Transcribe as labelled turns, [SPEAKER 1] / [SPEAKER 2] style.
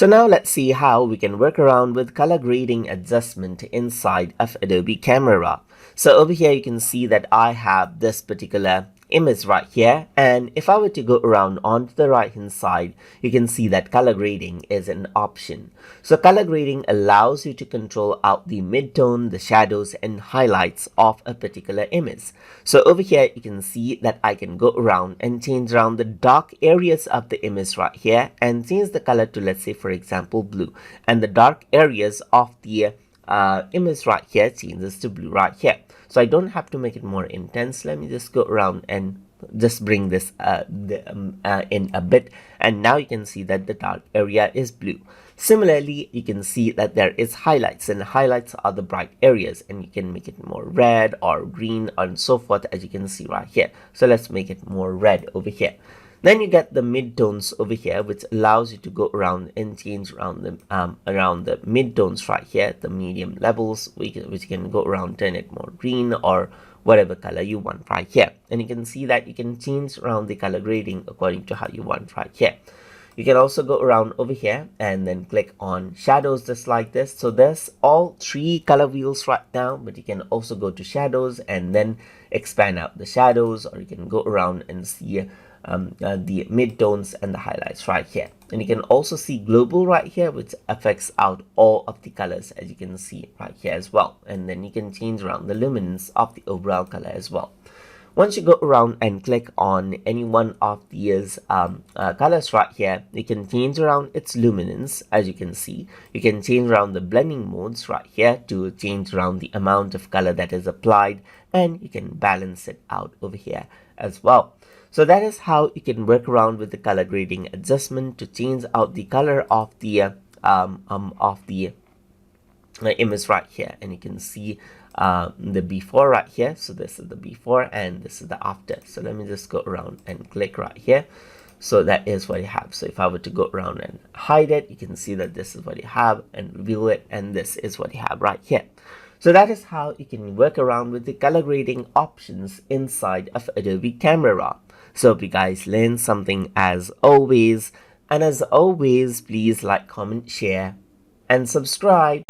[SPEAKER 1] So now let's see how we can work around with color grading adjustment inside of Adobe Camera RAW. So over here you can see that I have this particular image right here, and if I were to go around onto the right hand side, you can see that color grading is an option. So color grading allows you to control out the midtone, the shadows and highlights of a particular image. So over here you can see that I can go around and change around the dark areas of the image right here and change the color to, let's say for example, blue, and the dark areas of the image right here changes to blue right here. So I don't have to make it more intense. Let me just go around and just bring this in a bit, and now you can see that the dark area is blue. Similarly, you can see that there is highlights, and highlights are the bright areas, and you can make it more red or green and so forth, as you can see right here. So let's make it more red over here. Then you get the midtones over here, which allows you to go around and change around the midtones right here, the medium levels, which you can go around, turn it more green or whatever color you want right here. And you can see that you can change around the color grading according to how you want right here. You can also go around over here and then click on shadows just like this. So there's all three color wheels right now, but you can also go to shadows and then expand out the shadows, or you can go around and see the midtones and the highlights right here. And you can also see global right here, which affects out all of the colors, as you can see right here as well. And then you can change around the luminance of the overall color as well. Once you go around and click on any one of these colors right here, you can change around its luminance. As you can see, you can change around the blending modes right here to change around the amount of color that is applied, and you can balance it out over here as well. So that is how you can work around with the color grading adjustment to change out the color of the image right here. And you can see the before right here. So this is the before and this is the after. So let me just go around and click right here. So that is what you have. So if I were to go around and hide it, you can see that this is what you have, and reveal it, and this is what you have right here. So that is how you can work around with the color grading options inside of Adobe Camera RAW. So hope you guys learned something as always. And as always, please like, comment, share, and subscribe.